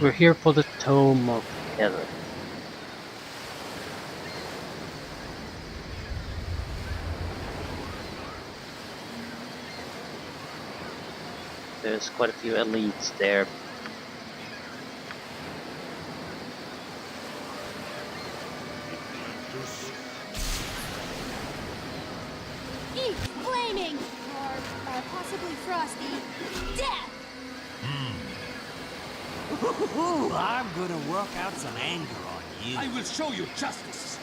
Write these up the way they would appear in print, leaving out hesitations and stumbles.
We're here for the tome of heaven. There's quite a few elites there. Eat flaming! Or possibly frosty. Death! Ooh, I'm gonna work out some anger on you. I will show you justice.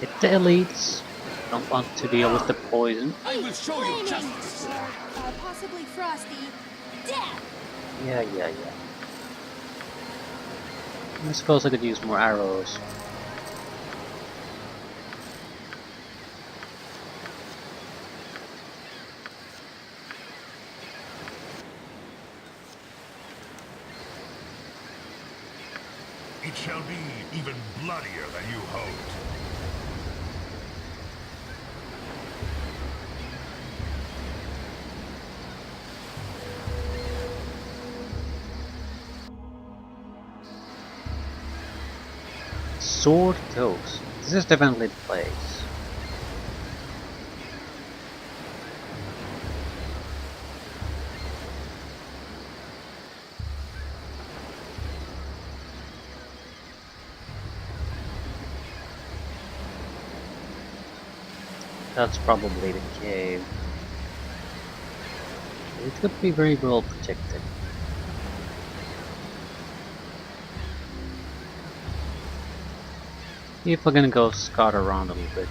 If the elites don't want to deal with the poison, I will show you Flaming! justice. Or possibly frosty. Death! yeah. I suppose I could use more arrows. It shall be even bloodier than you hoped. Sword Coast. This is definitely the place. That's probably the cave. It could be very well protected. If we're gonna go scout around a little bit.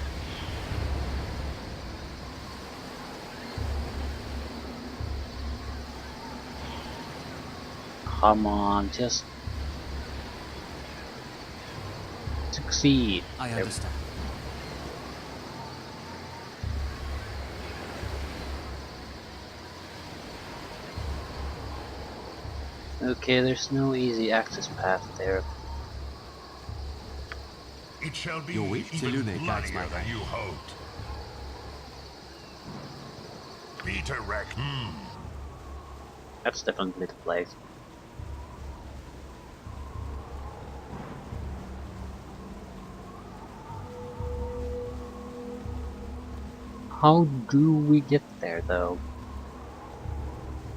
Come on, just succeed. I understand. Okay, there's no easy access path there. It shall be Your wish to even Lune guides my bloodier than hand. you hoped. Peter Wreck. That's definitely the place. How do we get there though?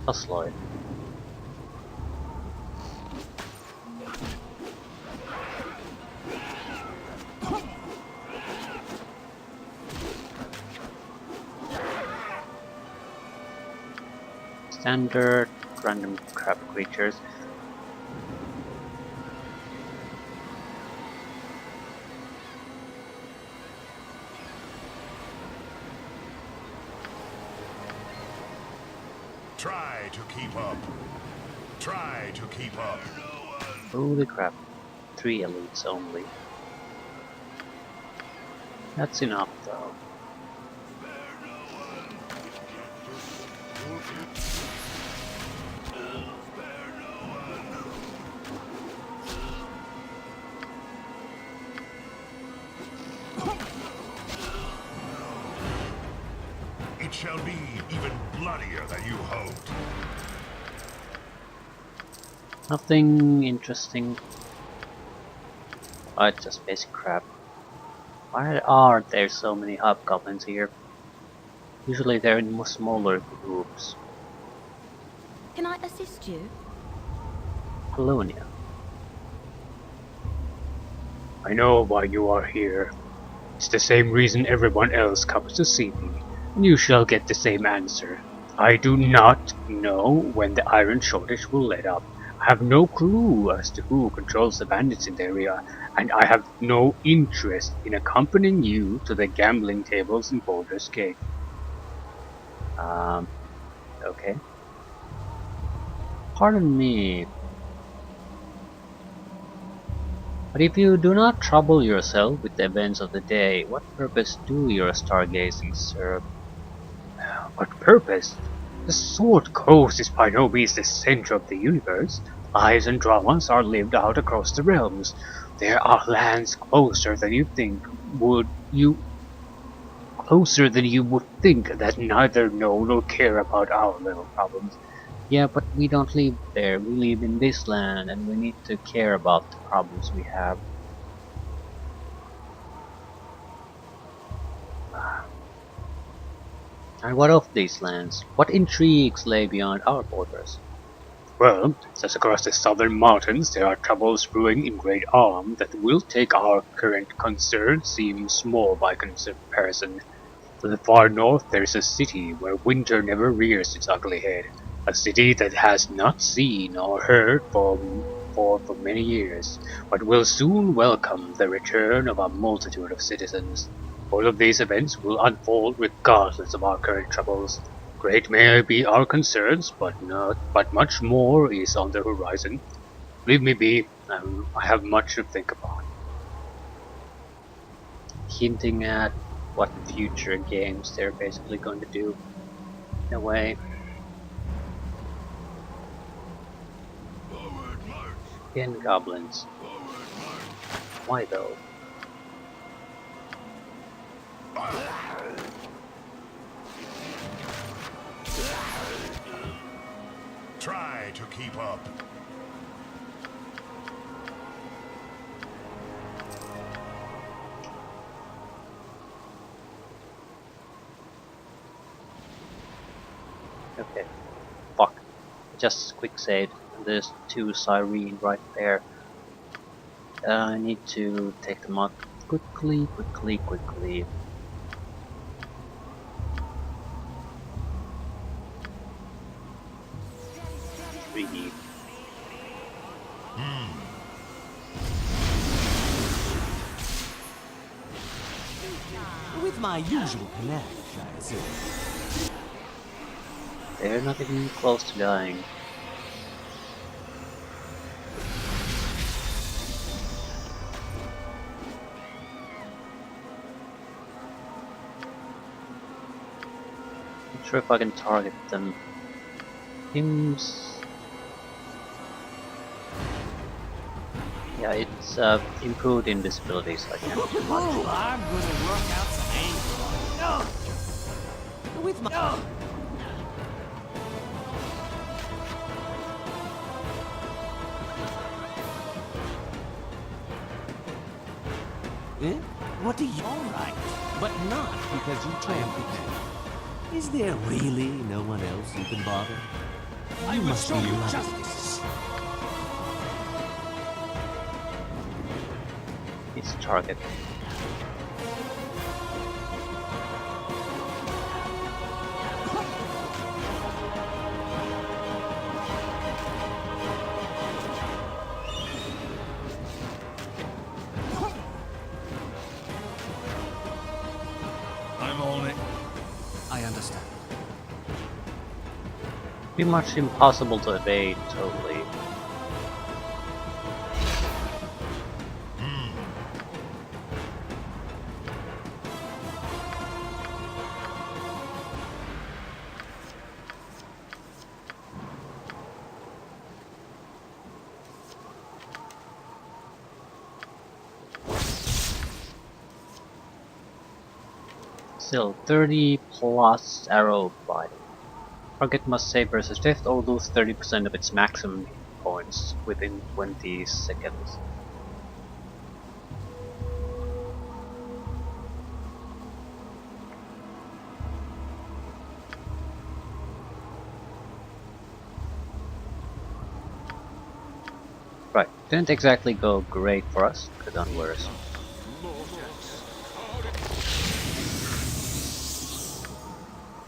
Hustler. Standard random crab creatures. Try to keep up. Try to keep up. Holy crap. 3 elites only. That's enough though. It shall be even bloodier than you hoped. Nothing interesting. Oh, it's just basic crap. Why are there so many hobgoblins here? Usually they're in much smaller groups. Can I assist you? Colonia. I know why you are here. It's the same reason everyone else comes to see me, and you shall get the same answer. I do not know when the iron shortage will let up. I have no clue as to who controls the bandits in the area, and I have no interest in accompanying you to the gambling tables in Baldur's Gate. Okay. Pardon me. But if you do not trouble yourself with the events of the day, what purpose do your stargazing serve? What purpose? The Sword Coast is by no means the center of the universe. Lives and dramas are lived out across the realms. There are lands closer than you would think that neither know nor care about our little problems. Yeah, but we don't live there. We live in this land, and we need to care about the problems we have. And what of these lands? What intrigues lay beyond our borders? Well, just across the southern mountains there are troubles brewing in great arm that will take our current concern seem small by comparison. To the far north there is a city where winter never rears its ugly head, a city that has not seen or heard for many years, but will soon welcome the return of a multitude of citizens. All of these events will unfold regardless of our current troubles. Great may be our concerns, but much more is on the horizon. Leave me be. I have much to think about. Hinting at what future games they're basically going to do in a way. Again, goblins. Why though? Try to keep up. Okay. Fuck. Just quick save. There's two Sirene right there. I need to take them out quickly. 3D. With my usual panache, I assume. They're not even close to dying. Not sure if I can target them. Seems... Yeah, it's improved invisibility, so I can't do much. Oh, I'm gonna work out some anger. With my... Eh? What do you... Alright, but not because you triumphed. Is there really no one else you can bother? I will must show be you lucky. justice. It's target. I'm on it. I understand. Pretty much impossible to evade totally. Still, 30 plus arrow bite. Target must save versus death or lose 30% of its maximum hit points within 20 seconds. Right, didn't exactly go great for us, could have done worse.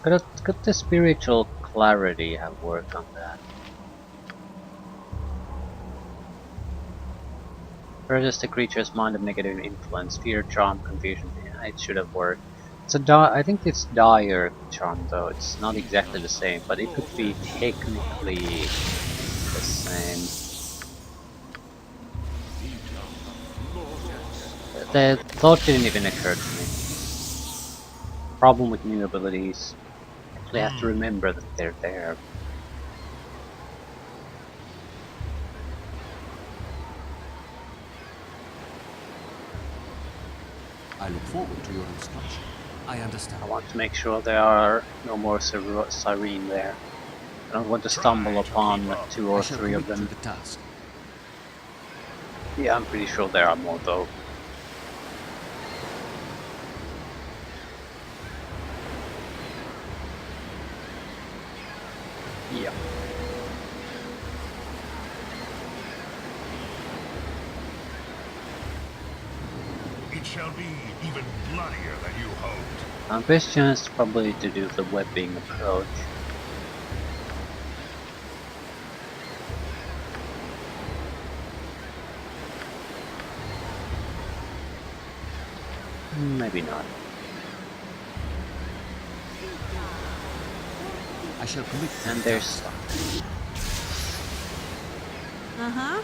Could the spiritual clarity have worked on that? Purges the creature's mind of negative influence, fear, charm, confusion. Yeah, it should have worked. It's a I think it's dire charm though. It's not exactly the same, but it could be technically the same. The thought didn't even occur to me. Problem with new abilities. Actually have to remember that they're there. I look forward to your instruction. I understand. I want to make sure there are no more Sirene there. I don't want to Try stumble to upon keep like up. 2 I or shall 3 of commit to them. the task. Yeah, I'm pretty sure there are more though. Yeah. It shall be even bloodier than you hoped. Best chance probably to do the webbing approach. Maybe not. I shall commit to And the there's task. Uh-huh.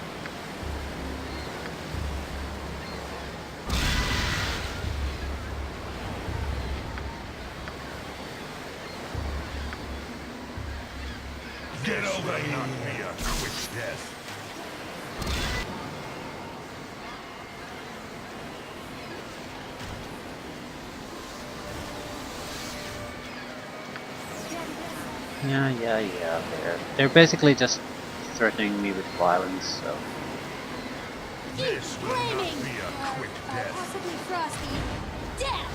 Get over here. Not be a quick death. yeah. They're basically just threatening me with violence. So This will not Flaming! be a quick death. Possibly frosty. Death!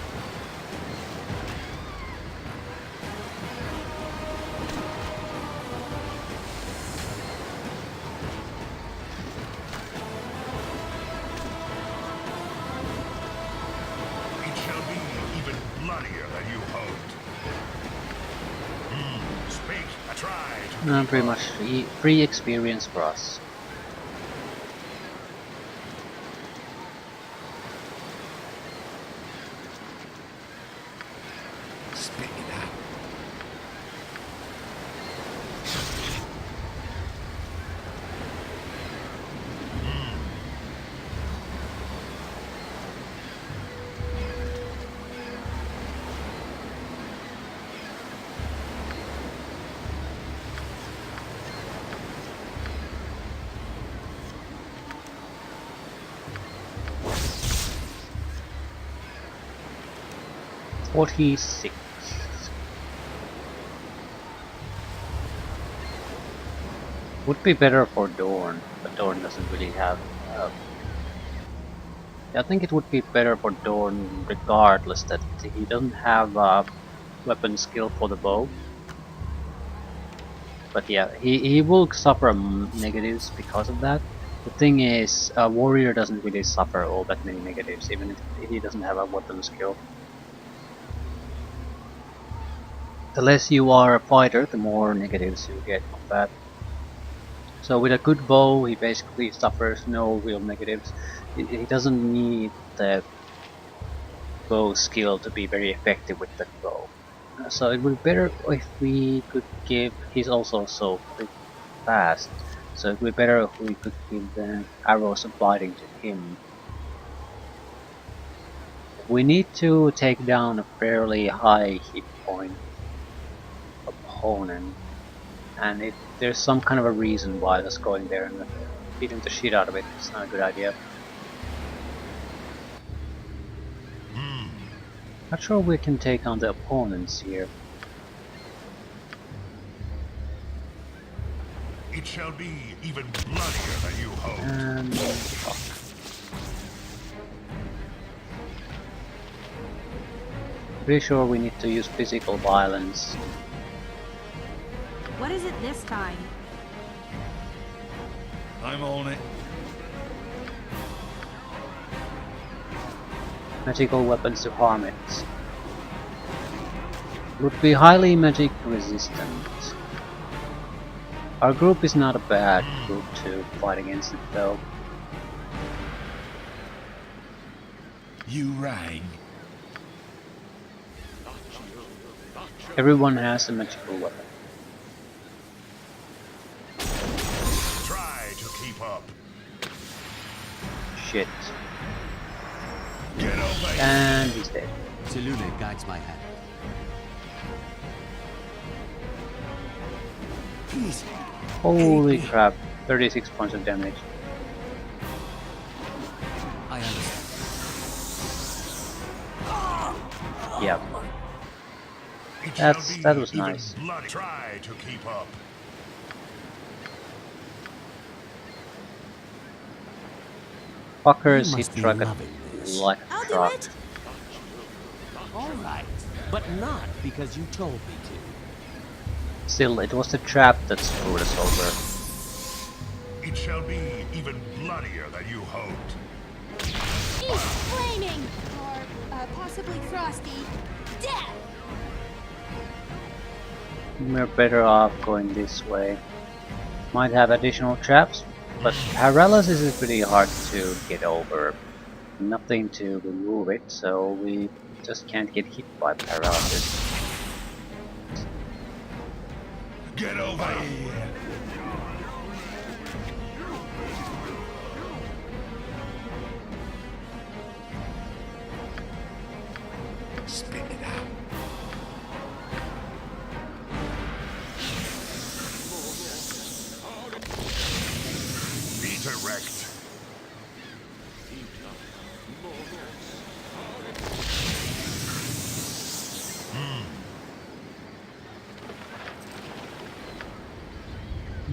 It shall be even bloodier than you hoped. Speak. I try to keep pretty up. much free experience for us. Spit it out. "46. Would be better for Dorn, but Dorn doesn't really have. I think it would be better for Dorn regardless that he doesn't have weapon skill for the bow. But yeah, he will suffer negatives because of that. The thing is, a warrior doesn't really suffer all that many negatives, even if he doesn't have a weapon skill. The less you are a fighter, the more negatives you get of that. So with a good bow, he basically suffers no real negatives. He doesn't need the bow skill to be very effective with that bow. So it would be better if we could give. He's also so quick, fast. So it would be better if we could give the arrows of biting to him. We need to take down a fairly high hit point opponent, and if there's some kind of a reason why just going there and beating the shit out of it is not a good idea. Not sure we can take on the opponents here. It shall be even bloodier than you hoped. Fuck. Pretty sure we need to use physical violence. What is it this time? I'm on it. Magical weapons to harm it. Would be highly magic resistant. Our group is not a bad group to fight against it though. You rang. Everyone has a magical weapon. Try to keep up. Shit. Get over here. And he's dead. Selune guides my hand. Please. Holy crap. 36 points of damage. I understand. Yep. It shall be That was even nice. bloody. Try to keep up. You Fuckers hit must be truck loving this. like a I'll do truck. it. All right, but not because you told me to. Still, it was the trap that screwed us over. It shall be even bloodier than you hoped. Eat flaming! Or possibly frosty. Death! We're better off going this way. Might have additional traps, but paralysis is pretty hard to get over. Nothing to remove it, so we just can't get hit by paralysis. Get over here. Spit it out. Redirect.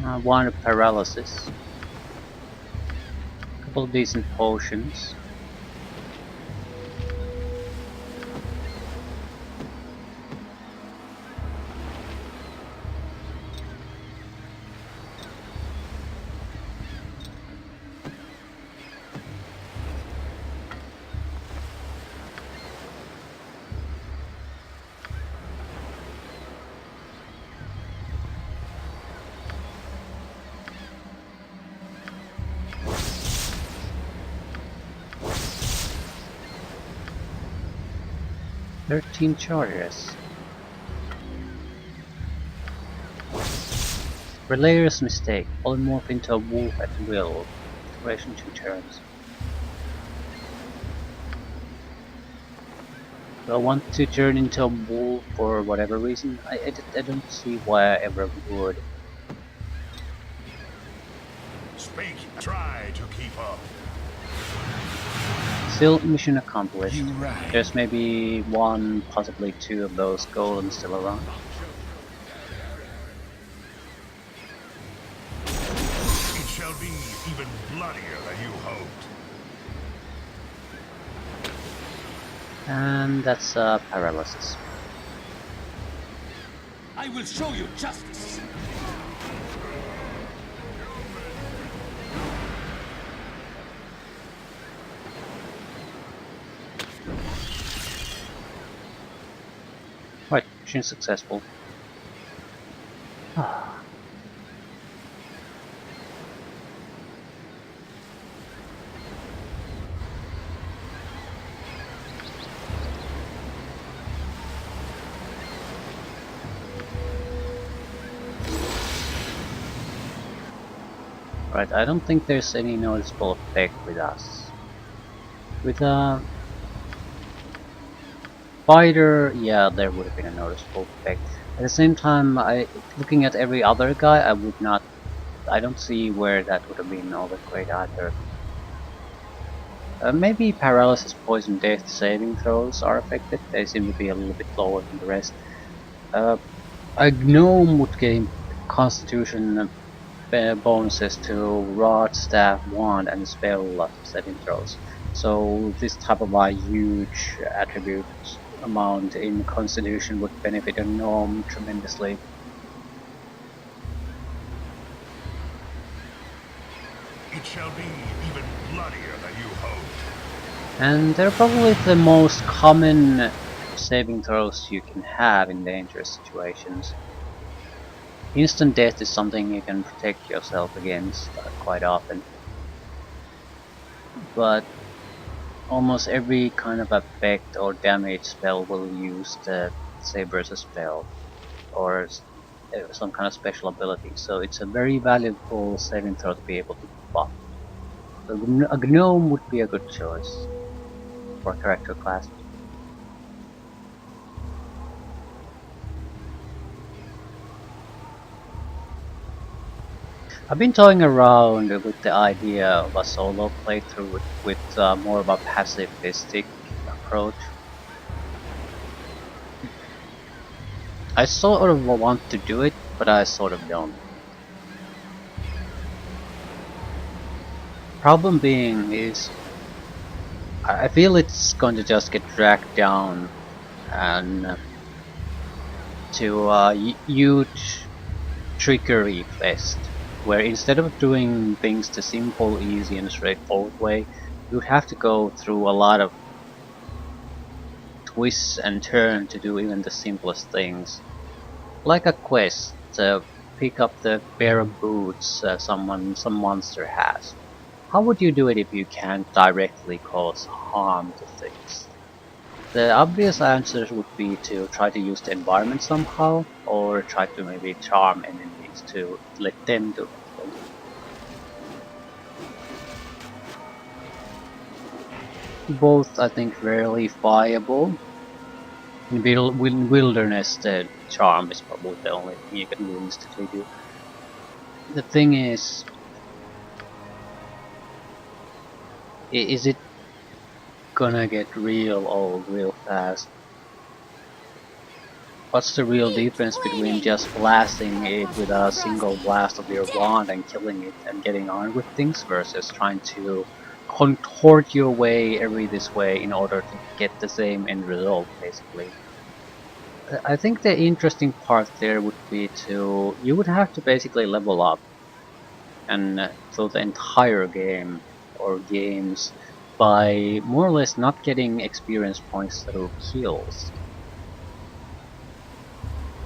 I want a paralysis. Couple of decent potions. "13 charges. Relayer's mistake. Polymorph into a wolf at will. Duration 2 turns. Do I want to turn into a wolf for whatever reason? I don't see why I ever would. Speak. Try to keep up. Still, mission accomplished. You right. There's maybe one, possibly two of those golems still around. It shall be even bloodier than you hoped. And that's paralysis. I will show you justice. Right, mission successful. Right, I don't think there's any noticeable effect with us. With a fighter, yeah, there would have been a noticeable effect. At the same time, looking at every other guy, I don't see where that would have been all that great either. Maybe paralysis, poison, death saving throws are affected. They seem to be a little bit lower than the rest. A gnome would gain constitution bonuses to rod, staff, wand, and spell saving throws. So this type of a huge attribute amount in constitution would benefit a gnome tremendously. It shall be even bloodier than you hoped. And they're probably the most common saving throws you can have in dangerous situations. Instant death is something you can protect yourself against quite often. But almost every kind of effect or damage spell will use the save versus spell or some kind of special ability. So it's a very valuable saving throw to be able to buff. So a gnome would be a good choice for a character class. I've been toying around with the idea of a solo playthrough with more of a pacifistic approach. I sort of want to do it, but I sort of don't. Problem being is, I feel it's going to just get dragged down and to a huge trickery fest, where instead of doing things the simple, easy and straightforward way, you would have to go through a lot of twists and turns to do even the simplest things. Like a quest to pick up the pair of boots some monster has. How would you do it if you can't directly cause harm to things? The obvious answer would be to try to use the environment somehow, or try to maybe charm enemies to let them do it. Both, I think, fairly viable. In wilderness, the charm is probably the only thing you can realistically do. The thing is it gonna get real old real fast? What's the real difference between just blasting it with a single blast of your wand and killing it and getting on with things versus trying to contort your way every this way in order to get the same end result, basically? I think the interesting part there would be you would have to basically level up and through the entire game or games by more or less not getting experience points through kills.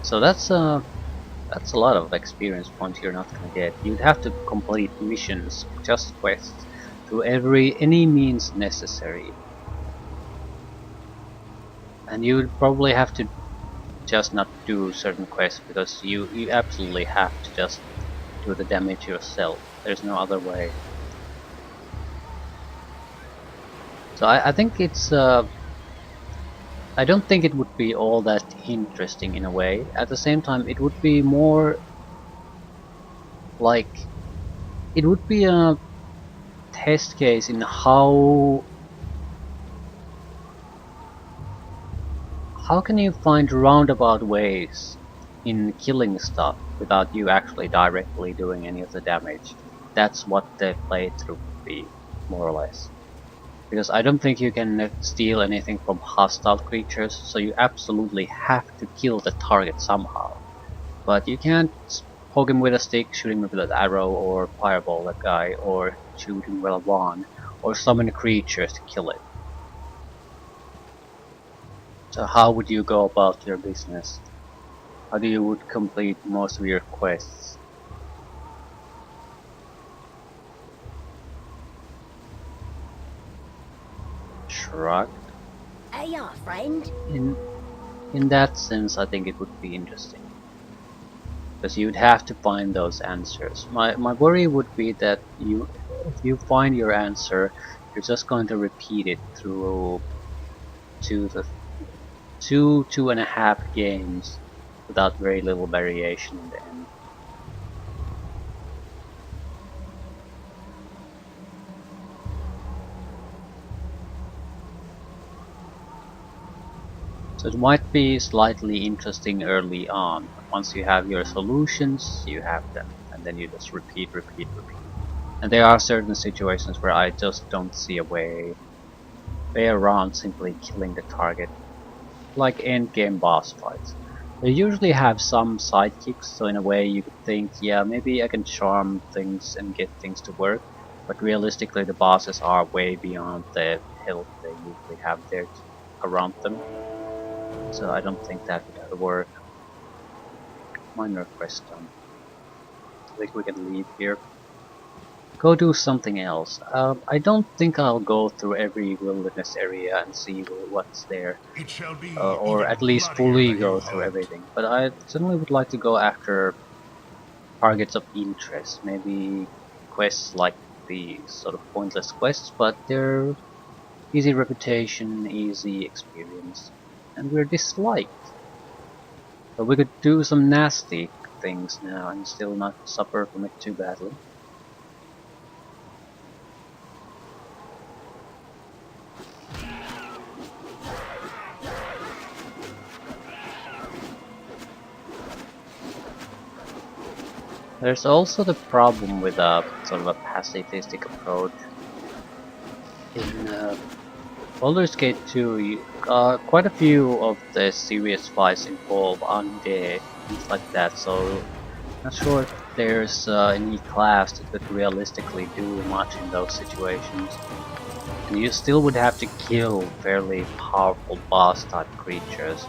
So that's a lot of experience points you're not gonna get. You'd have to complete missions, just quests, through any means necessary. And you'd probably have to just not do certain quests because you absolutely have to just do the damage yourself. There's no other way. So I think it's I don't think it would be all that interesting in a way. At the same time, it would be more like it would be a test case in how can you find roundabout ways in killing stuff without you actually directly doing any of the damage. That's what the playthrough would be, more or less. Because I don't think you can steal anything from hostile creatures, so you absolutely have to kill the target somehow. But you can't poke him with a stick, shoot him with an arrow, or fireball that guy, or shoot him with a wand, or summon creatures to kill it. So how would you go about your business? How do you would complete most of your quests? Shrugged. Yeah, friend. In that sense, I think it would be interesting. Because you'd have to find those answers. My worry would be that if you find your answer, you're just going to repeat it through two and a half games without very little variation in the end. So it might be slightly interesting early on. Once you have your solutions, you have them, and then you just repeat. And there are certain situations where I just don't see a way around simply killing the target. Like endgame boss fights. They usually have some sidekicks, so in a way you could think, yeah, maybe I can charm things and get things to work, but realistically the bosses are way beyond the health they usually have there around them. So I don't think that would work. Minor quest done. I think we can leave here. Go do something else. I don't think I'll go through every wilderness area and see what's there. It shall be Or even at least bloodier fully than go you through hoped. everything. But I certainly would like to go after targets of interest. Maybe quests like the sort of pointless quests, but they're easy reputation, easy experience, and we're disliked. So we could do some nasty things now and still not suffer from it too badly. There's also the problem with a sort of a pacifistic approach. In Baldur's Gate 2, quite a few of the serious fights involve undead, things like that, so not sure if there's any class that could realistically do much in those situations. And you still would have to kill fairly powerful boss type creatures.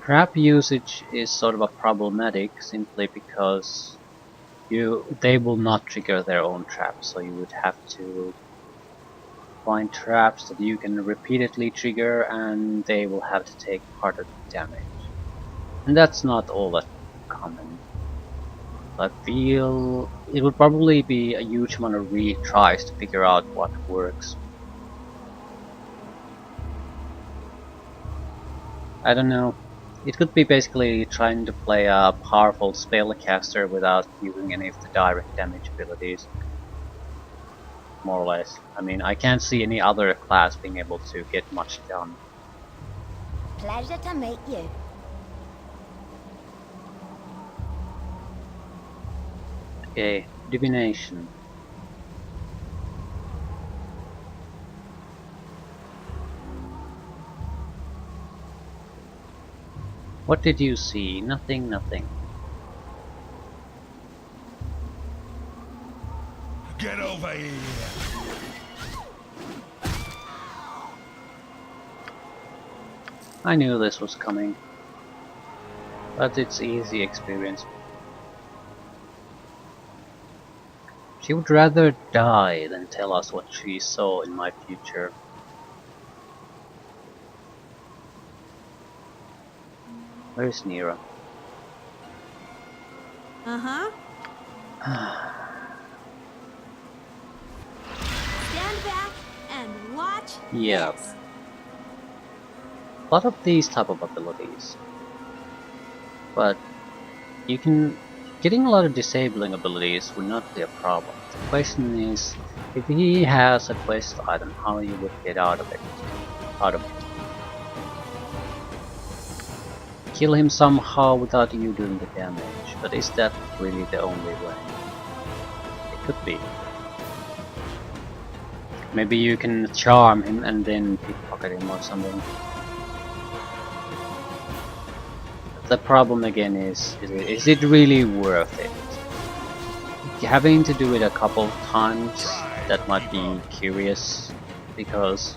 Trap usage is sort of a problematic simply because they will not trigger their own traps, so you would have to find traps that you can repeatedly trigger and they will have to take part of the damage. And that's not all that common. I feel it would probably be a huge amount of retries to figure out what works. I don't know. It could be basically trying to play a powerful spellcaster without using any of the direct damage abilities. More or less. I mean, I can't see any other class being able to get much done. Pleasure to meet you. Okay, divination. What did you see? Nothing, nothing. Get over here! I knew this was coming. But it's easy experience. She would rather die than tell us what she saw in my future. Where's Nira? Uh-huh. Stand back and watch. Yeah. This. A lot of these type of abilities. But you can... Getting a lot of disabling abilities would not be a problem. The question is, if he has a quest item, how you would get out of it. Kill him somehow without you doing the damage, but is that really the only way? It could be. Maybe you can charm him and then pickpocket him or something. The problem again is it really worth it? Having to do it a couple of times, that might be curious, because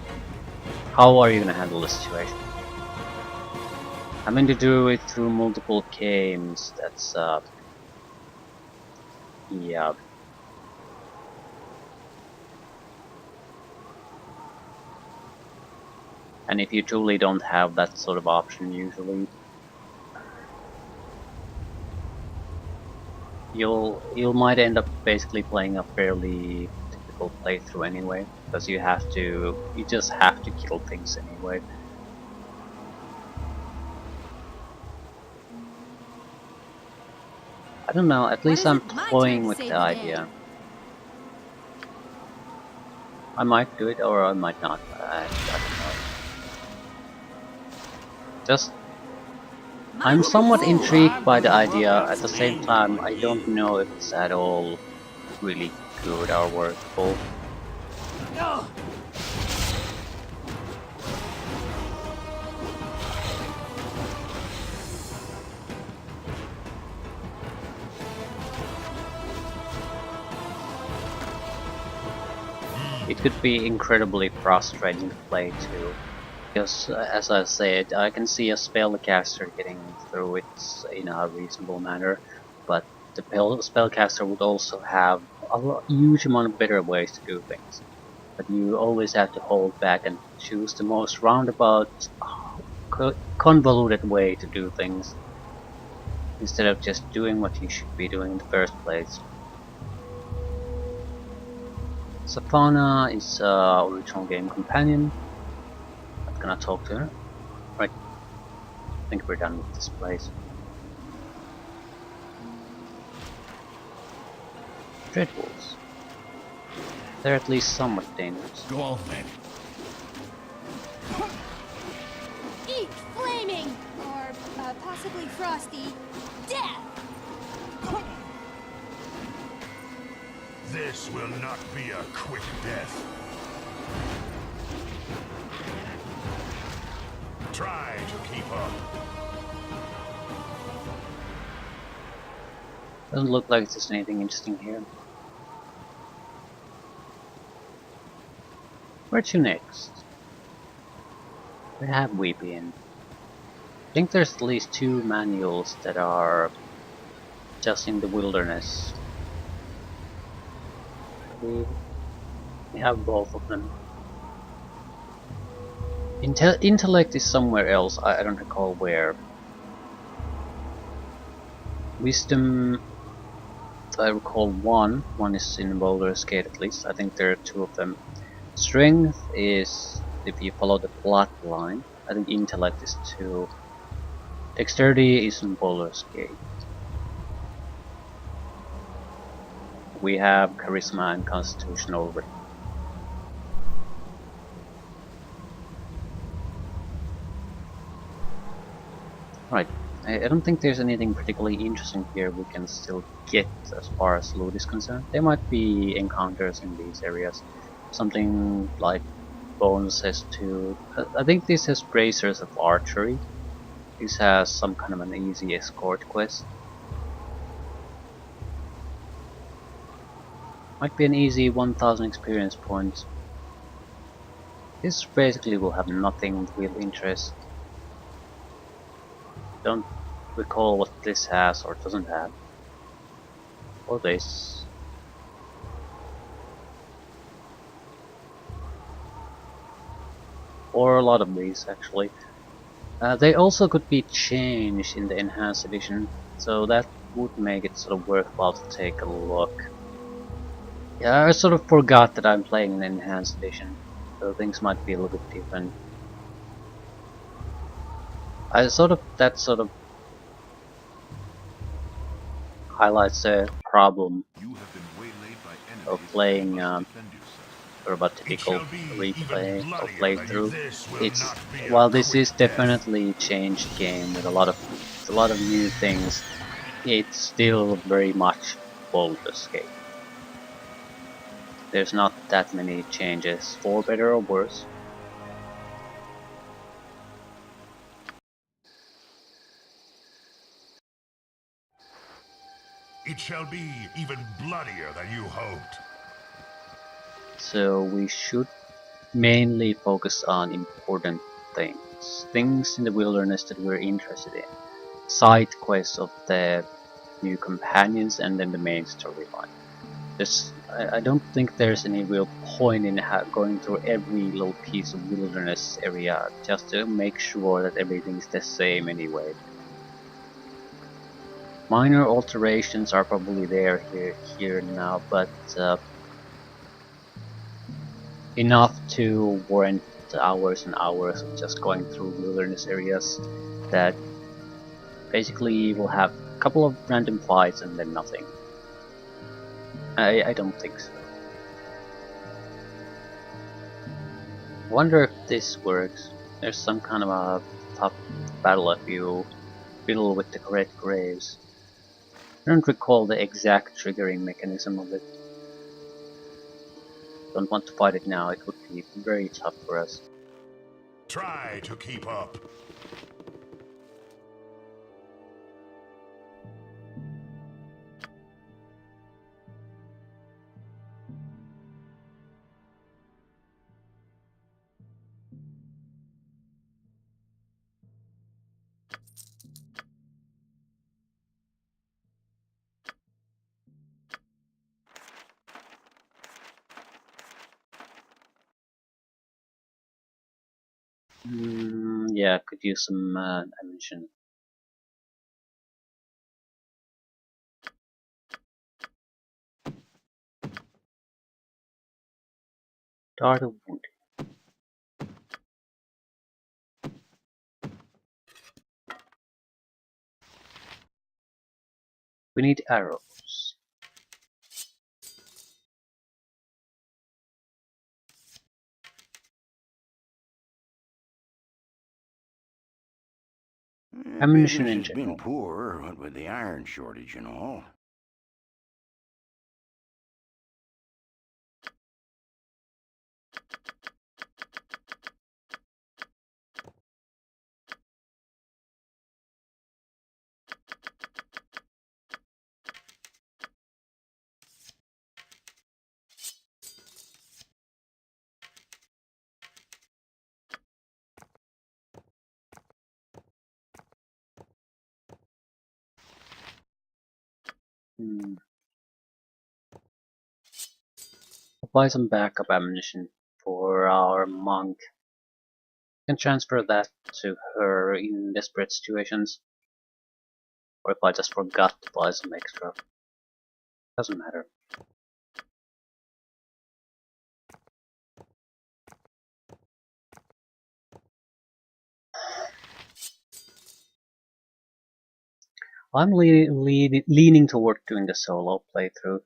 how are you gonna handle the situation? Having to do it through multiple games, that's yeah. And if you truly don't have that sort of option usually, you might end up basically playing a fairly typical playthrough anyway, because you just have to kill things anyway. I don't know, at least I'm toying with the idea. I might do it or I might not, I don't know. Just I'm somewhat intrigued by the idea, at the same time I don't know if it's at all really good or workable. It could be incredibly frustrating to play too. Because, as I said, I can see a spellcaster getting through it in a reasonable manner, but the spellcaster would also have a huge amount of better ways to do things. But you always have to hold back and choose the most roundabout, convoluted way to do things, instead of just doing what you should be doing in the first place. Savannah is original game companion. Gonna talk to her. Right. I think we're done with this place. Dreadwolves. They're at least somewhat dangerous. Go on then. Eat flaming or impossibly frosty death! This will not be a quick death. Try to keep up. Doesn't look like there's anything interesting here. Where to next? Where have we been? I think there's at least 2 manuals that are just in the wilderness. We have both of them. Intellect is somewhere else, I don't recall where. Wisdom, I recall one is in Baldur's Gate at least, I think there are 2 of them. Strength is if you follow the bloodline, I think intellect is 2. Dexterity is in Baldur's Gate. We have charisma and constitution over. Right, I don't think there's anything particularly interesting here we can still get as far as loot is concerned. There might be encounters in these areas. Something like bonuses to... I think this has bracers of archery. This has some kind of an easy escort quest. Might be an easy 1000 experience points. This basically will have nothing of real interest. Don't recall what this has or doesn't have. Or this. Or a lot of these actually. They also could be changed in the enhanced edition, so that would make it sort of worthwhile to take a look. Yeah, I sort of forgot that I'm playing an enhanced edition, so things might be a little bit different. That sort of highlights a problem of playing sort of a typical replay or playthrough. It's while this is definitely a changed game with a lot of new things, it's still very much Baldur's Gate. There's not that many changes, for better or worse. It shall be even bloodier than you hoped. So we should mainly focus on important things. Things in the wilderness that we're interested in. Side quests of the new companions and then the main storyline. I don't think there's any real point in going through every little piece of wilderness area just to make sure that everything's the same anyway. Minor alterations are probably there here now, but enough to warrant hours and hours of just going through wilderness areas that basically will have a couple of random fights and then nothing. I don't think so. I wonder if this works. There's some kind of a tough battle if you fiddle with the correct graves. I don't recall the exact triggering mechanism of it. Don't want to fight it now, it would be very tough for us. Try to keep up. Yeah, could use some ammunition. Dart of wood. We need arrows. ammunition Business in has been general. poor, what with the iron shortage and all. Hmm. I'll buy some backup ammunition for our monk. Can transfer that to her in desperate situations. Or if I just forgot to buy some extra. Doesn't matter. I'm leaning toward doing the solo playthrough,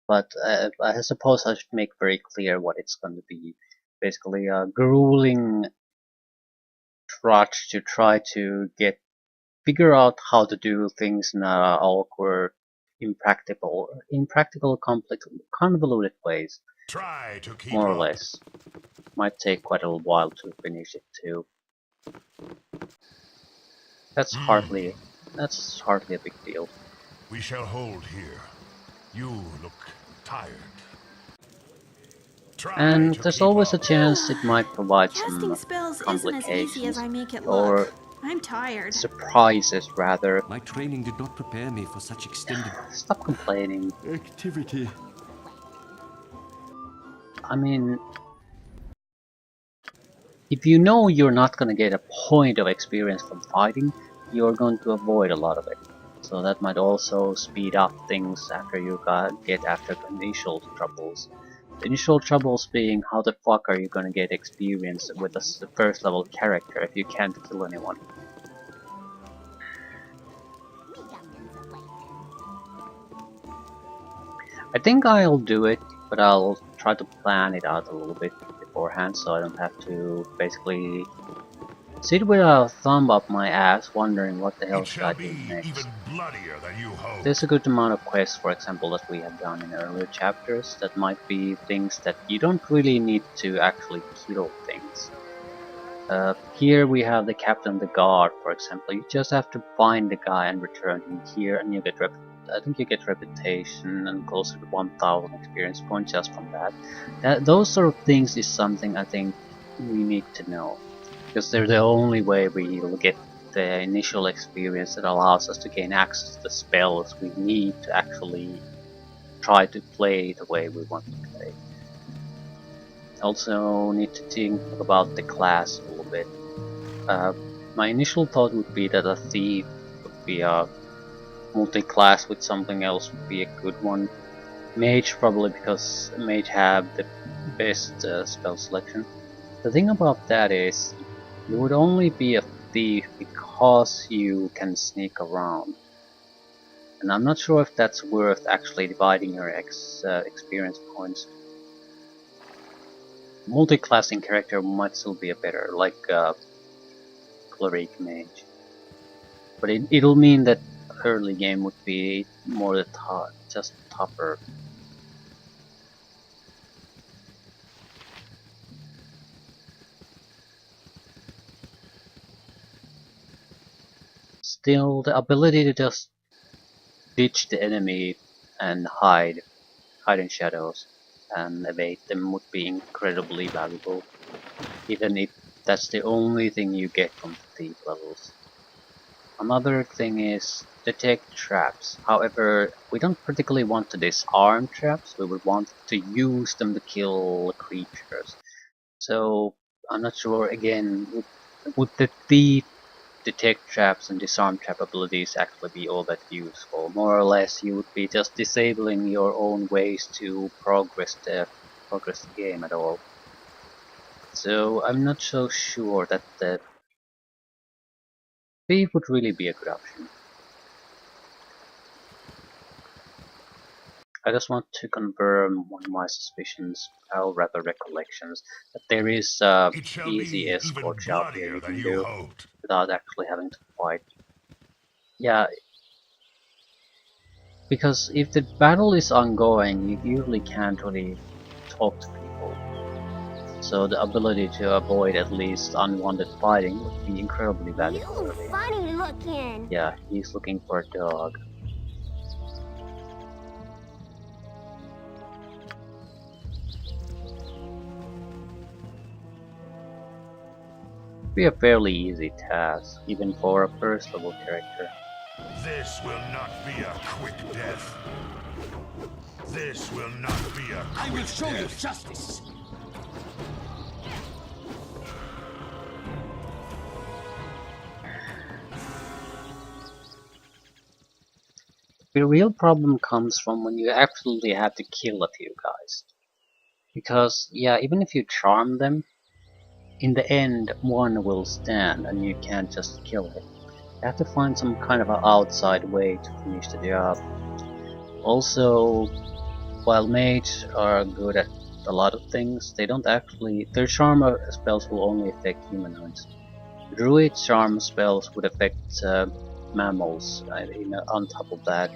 but I suppose I should make very clear what it's going to be. Basically, a grueling trudge to try to figure out how to do things in a awkward, impractical, complex, convoluted ways, Try to keep more or up. less. Might take quite a while to finish it too. That's hardly that's hardly a big deal. We shall hold here. You look tired. Try And to there's keep always a up. chance it might provide Casting some spells isn't as easy as complications I make it look. or I'm tired. surprises rather. My training did not prepare me for such extended Stop complaining. activity. I mean, if you know you're not gonna get a point of experience from fighting, you're going to avoid a lot of it. So that might also speed up things after you get after the initial troubles. The initial troubles being how the fuck are you gonna get experience with a first level character if you can't kill anyone? I think I'll do it, but I'll try to plan it out a little bit beforehand so I don't have to basically sit with a thumb up my ass wondering what the hell It should I shall do be even next. bloodier than you There's hoped. a good amount of quests, for example, that we have done in earlier chapters that might be things that you don't really need to actually kill things. Here we have the captain of the guard, for example. You just have to find the guy and return him here, and you get I think you get reputation and closer to 1,000 experience points just from that. Those sort of things is something I think we need to know, because they're the only way we'll get the initial experience that allows us to gain access to the spells we need to actually try to play the way we want to play. Also need to think about the class a little bit. My initial thought would be that a thief would be a multi-class with something else would be a good one. Mage probably because mage have the best spell selection. The thing about that is you would only be a thief because you can sneak around. And I'm not sure if that's worth actually dividing your experience points. Multi-classing character might still be a better, like cleric mage. But it'll mean that early game would be more just tougher. Still, the ability to just ditch the enemy and hide in shadows and evade them would be incredibly valuable, even if that's the only thing you get from the thief levels. Another thing is detect traps. However, we don't particularly want to disarm traps, we would want to use them to kill creatures. So I'm not sure again, would the thief detect traps and disarm trap abilities actually be all that useful? More or less you would be just disabling your own ways to progress the game at all. So I'm not so sure that the thief would really be a good option. I just want to confirm one of my suspicions, or rather recollections, that there is a It shall easy be even escort job here bloodier you than can you do hoped. without actually having to fight. Yeah, because if the battle is ongoing, you usually can't really talk to people. So the ability to avoid at least unwanted fighting would be incredibly valuable You early on. funny looking. Yeah, he's looking for a dog. Be a fairly easy task, even for a first level character. This will not be a quick death. This will not be a quick I will show you death. justice. The real problem comes from when you absolutely have to kill a few guys. Because, yeah, even if you charm them, in the end one will stand and you can't just kill him. You have to find some kind of an outside way to finish the job. Also, while mages are good at a lot of things, they don't actually. Their charm spells will only affect humanoids. Druid charm spells would affect mammals. On top of that,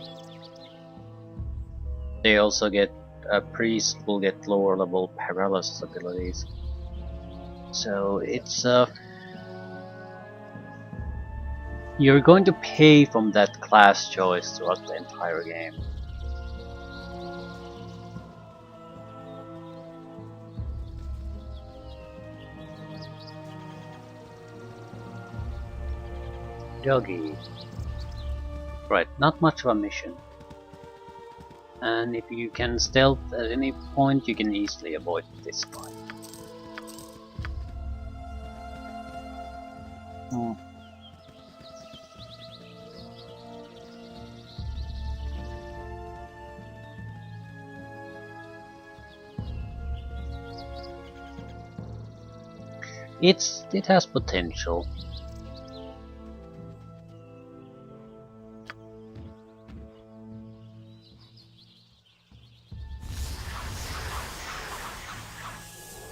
they also get priests will get lower level paralysis abilities. So it's you're going to pay from that class choice throughout the entire game. Doggy. Right, not much of a mission. And if you can stealth at any point, you can easily avoid this fight. It has potential.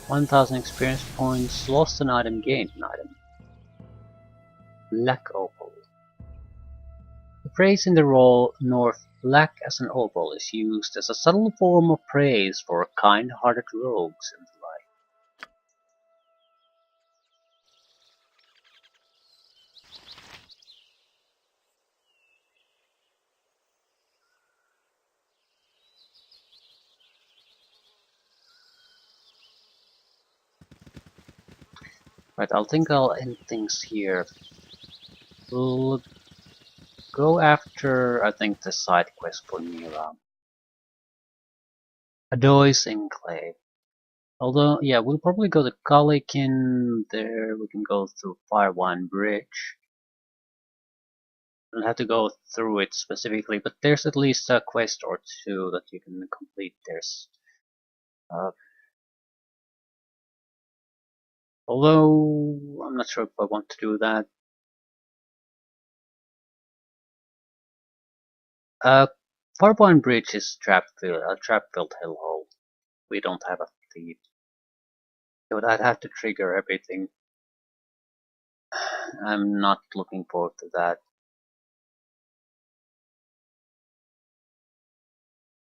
$1,000 experience points, lost an item, gained an item. Black opal. The phrase in the role North black as an opal is used as a subtle form of praise for kind-hearted rogues and the like. Right, I'll end things here. We'll go after, I think, the side quest for Nira. Adoy's Enclave. Although, yeah, we'll probably go to Kalikin, there we can go through Firewine Bridge. Don't have to go through it specifically, but there's at least a quest or two that you can complete. There's although I'm not sure if I want to do that. Firewine Bridge is a trap-filled hellhole. We don't have a thief. So I'd have to trigger everything. I'm not looking forward to that.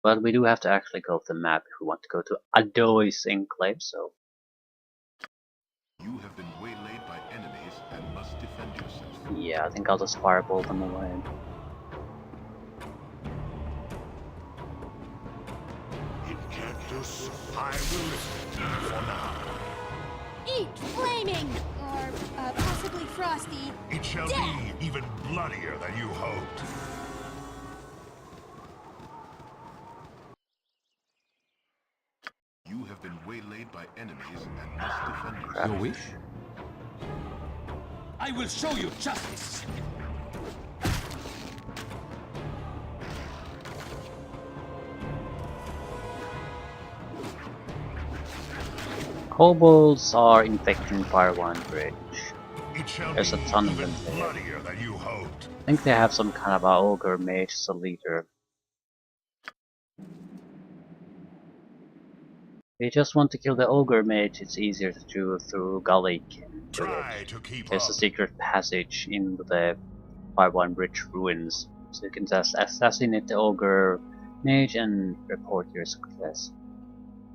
But we do have to actually go to the map if we want to go to Adoy's Enclave, so. You have been waylaid by enemies and must defend yourself. Yeah, I think I'll just firebolt them away. Incantus, I will listen to you for now. Eat flaming! Or possibly frosty. It shall Death! be even bloodier than you hoped. You have been waylaid by enemies and must defend yourself. Your wish? I will show you justice. Kobolds are infecting Firewine Bridge. It shall There's a be ton of even them there. bloodier than you hoped. I think they have some kind of a ogre mage as a leader. If you just want to kill the ogre mage, it's easier to do through Gully Try to keep There's up. a secret passage in the 5-1 Bridge ruins. So you can just assassinate the ogre mage and report your success.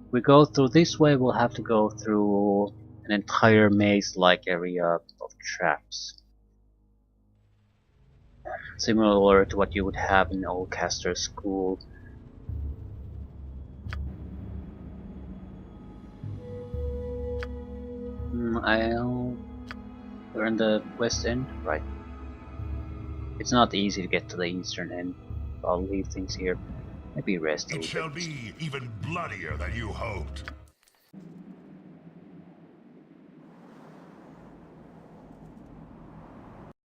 If we go through this way, we'll have to go through an entire maze-like area of traps. Similar to what you would have in old caster school. We're in the west end, right? It's not easy to get to the eastern end. So I'll leave things here. Maybe rest a It little shall bit. be even bloodier than you hoped.